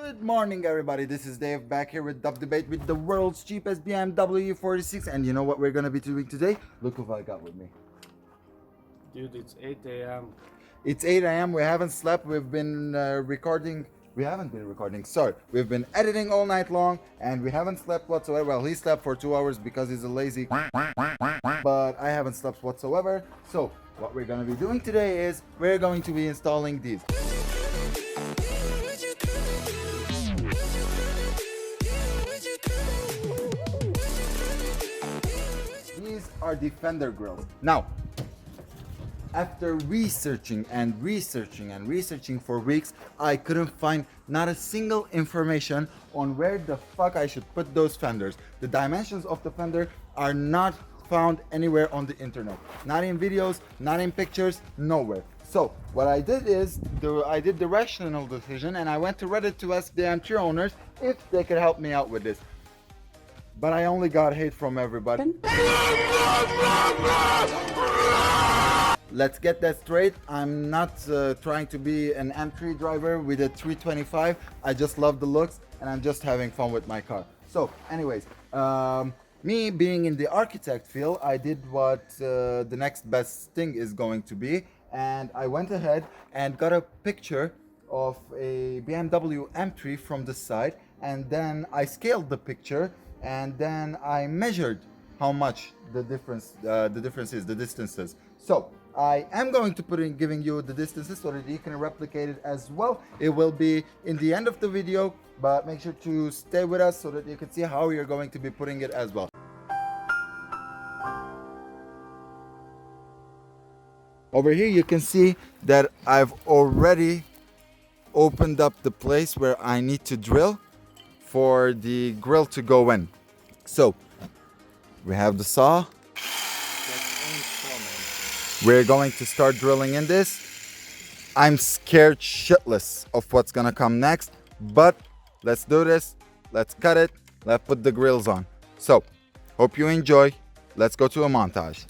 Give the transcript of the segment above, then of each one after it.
Good morning, everybody. This is Dave back here with Dub Debate with the world's cheapest BMW 46. And you know what we're gonna be doing today? Look who I got with me. Dude, it's 8 a.m. It's 8 a.m. We haven't slept. We've been recording. We haven't been recording. Sorry, we've been editing all night long, and we haven't slept whatsoever. Well, he slept for 2 hours because he's a lazy. But I haven't slept whatsoever. So what we're gonna be doing today is we're going to be installing these. These are the fender grills. Now, after researching for weeks, I couldn't find not a single information on where the fuck I should put those fenders. The dimensions of the fender are not found anywhere on the internet. Not in videos, not in pictures, nowhere. So what I did is, I did the rational decision and I went to Reddit to ask the M3 owners if they could help me out with this. But I only got hate from everybody. Let's get that straight. I'm not trying to be an M3 driver with a 325. I just love the looks and I'm just having fun with my car. So anyways, me being in the architect field, I did what the next best thing is going to be. And I went ahead and got a picture of a BMW M3 from the side. And then I scaled the picture and then I measured how much the difference is, the distances. So I am going to put in giving you the distances so that you can replicate it as well. It will be in the end of the video, but make sure to stay with us so that you can see how you're going to be putting it as well. Over here you can see that I've already opened up the place where I need to drill for the grill to go in. So we have the saw. We're going to start drilling in this. I'm scared shitless of what's gonna come next, but let's do this. Let's cut it. Let's put the grills on. So, hope you enjoy. Let's go to a montage.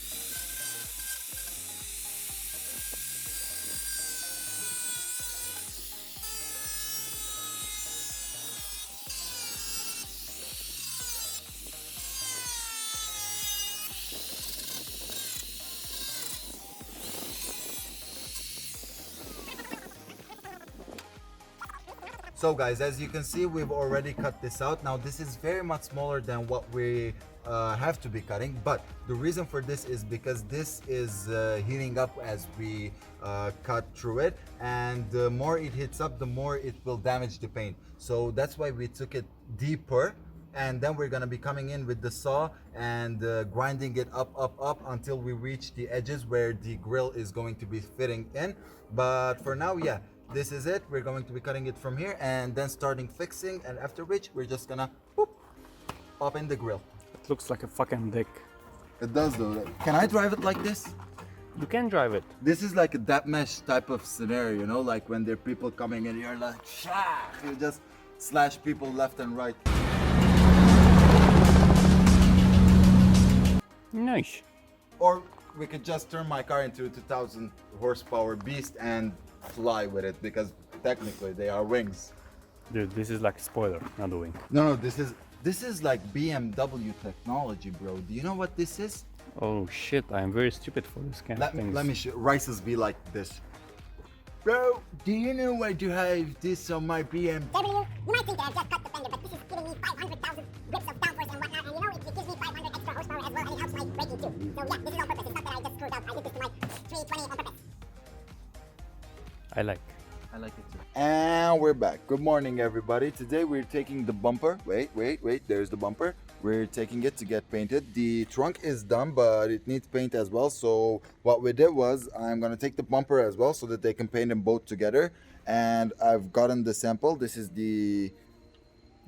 So guys, as you can see, we've already cut this out. Now this is very much smaller than what we have to be cutting, but the reason for this is because this is heating up as we cut through it, and the more it heats up, the more it will damage the paint. So that's why we took it deeper, and then we're gonna be coming in with the saw and grinding it up until we reach the edges where the grill is going to be fitting in. But for now, yeah, this is it. We're going to be cutting it from here and then starting fixing, and after which we're just gonna whoop, pop in the grill. It looks like a fucking dick. It does though. Can I drive it like this? You can drive it. This is like a death mesh type of scenario, you know, like when there are people coming and you're like, shah, you just slash people left and right. Nice. Or we could just turn my car into a 2000 horsepower beast and fly with it, because technically they are wings. Dude, this is like a spoiler, not a wing. No, this is like BMW technology, bro. Do you know what this is? Oh shit, I am very stupid for this kind of things. Let me show. Rices be like this. Bro, do you know I do have this on my BMW? You might think that I've just cut the fender, but this is giving me 500,000 grips of downforce and whatnot, and you know, it gives me 500 extra horsepower as well, and it helps my braking too. So yeah, this is on purpose. It's not that I just screwed up. I did this to my 320 on purpose. I like it too. And we're back. Good morning, everybody. Today we're taking the bumper. Wait. There's the bumper. We're taking it to get painted. The trunk is done, but it needs paint as well. So what we did was, I'm gonna take the bumper as well so that they can paint them both together. And I've gotten the sample. This is the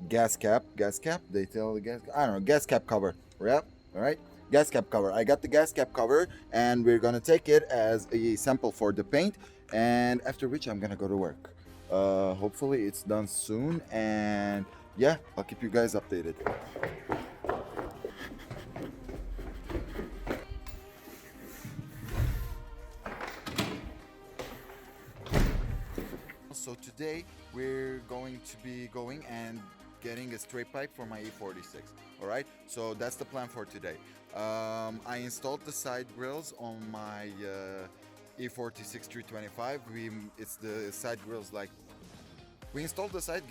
gas cap. They tell the gas. I don't know. Gas cap cover. Yep. All right. Gas cap cover. I got the gas cap cover, and we're gonna take it as a sample for the paint. And after which I'm gonna go to work. Hopefully it's done soon, and yeah, I'll keep you guys updated. So today we're going to be going and getting a straight pipe for my E46. All right, so that's the plan for today. I installed the side grills on my E46 325. It's the side grills, like we installed the side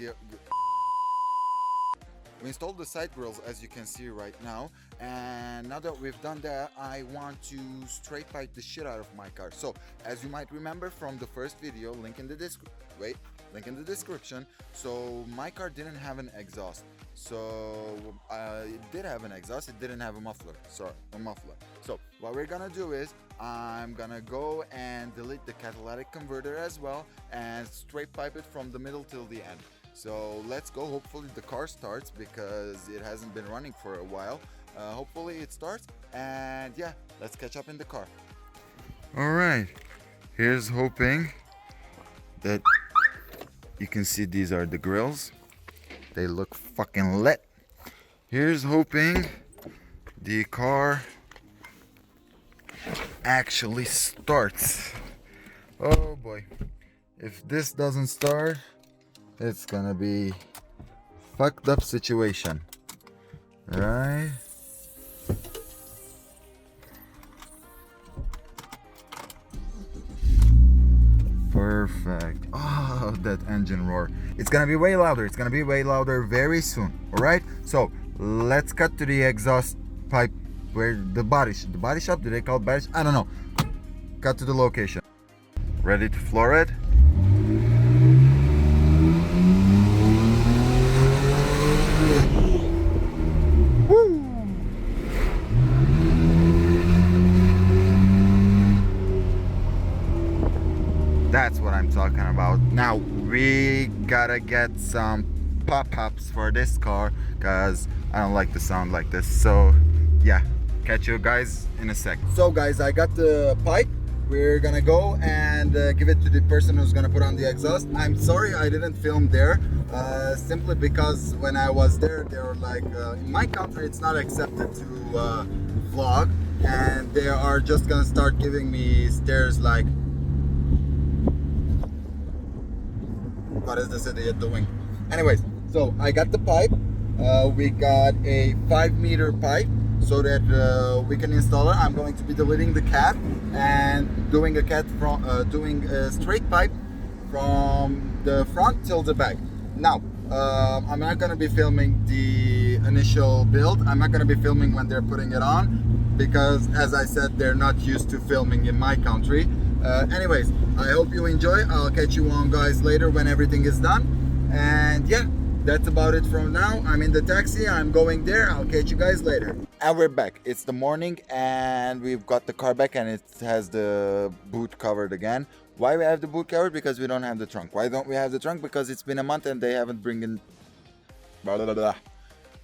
we installed the side grills, as you can see right now, and now that we've done that, I want to straight pipe the shit out of my car. So as you might remember from the first video, link in the description. So my car didn't have an exhaust, so it did have an exhaust, it didn't have a muffler. So what we're gonna do is I'm gonna go and delete the catalytic converter as well and straight pipe it from the middle till the end. So let's go. Hopefully the car starts because it hasn't been running for a while. Hopefully it starts, and yeah, let's catch up in the car. All right, here's hoping that you can see these are the grills. They look fucking lit. Here's hoping the car actually starts. Oh boy, if this doesn't start, it's gonna be fucked up situation, right? Perfect. Oh, that engine roar. It's gonna be way louder. It's gonna be way louder very soon. All right. So let's cut to the exhaust pipe where the body shop. Do they call it body shop? I don't know. Cut to the location. Ready to floor it? That's what I'm talking about. Now we gotta get some pop-ups for this car because I don't like the sound like this. So yeah, catch you guys in a sec. So guys, I got the pipe. We're gonna go and give it to the person who's gonna put on the exhaust. I'm sorry I didn't film there, simply because when I was there, they were like, in my country it's not accepted to vlog, and they are just gonna start giving me stares like, what is this idiot doing? Anyways, so I got the pipe. We got a 5-meter pipe so that we can install it. I'm going to be deleting the cap and doing a straight pipe from the front till the back. Now, I'm not going to be filming the initial build. I'm not going to be filming when they're putting it on because, as I said, they're not used to filming in my country. Anyways, I hope you enjoy. I'll catch you on guys later when everything is done. And yeah, that's about it from now. I'm in the taxi, I'm going there. I'll catch you guys later. And we're back. It's the morning and we've got the car back and it has the boot covered again. Why we have the boot covered? Because we don't have the trunk. Why don't we have the trunk? Because it's been a month and they haven't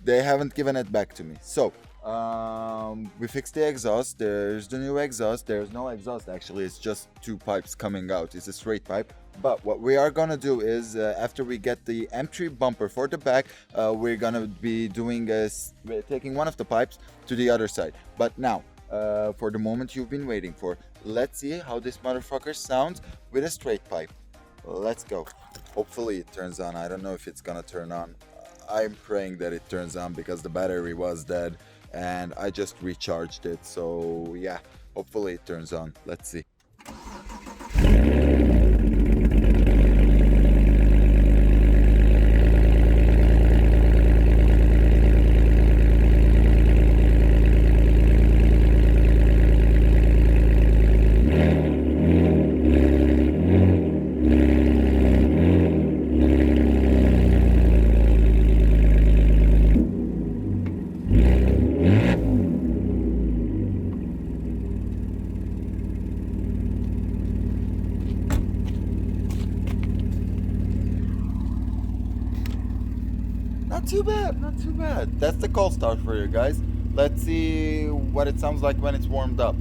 they haven't given it back to me. So we fixed the exhaust. There's the new exhaust. There's no exhaust actually, it's just 2 pipes coming out. It's a straight pipe. But what we are gonna do is after we get the M3 bumper for the back, we're gonna be doing taking one of the pipes to the other side. But now for the moment you've been waiting for, let's see how this motherfucker sounds with a straight pipe. Let's go. Hopefully it turns on. I don't know if it's gonna turn on. I'm praying that it turns on because the battery was dead and I just recharged it. So yeah, hopefully it turns on. Let's see. Not too bad, not too bad. That's the cold start for you guys. Let's see what it sounds like when it's warmed up.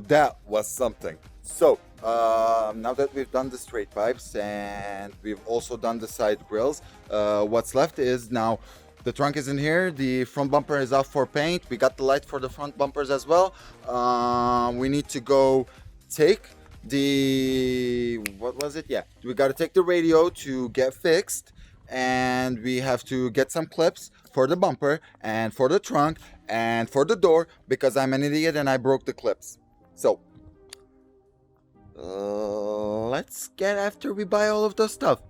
that was something. So now that we've done the straight pipes and we've also done the side grills, what's left is now the trunk is in here, the front bumper is off for paint, we got the light for the front bumpers as well. We need to go take the, what was it? Yeah, we got to take the radio to get fixed, and we have to get some clips for the bumper and for the trunk and for the door, because I'm an idiot and I broke the clips. So let's get after we buy all of the stuff.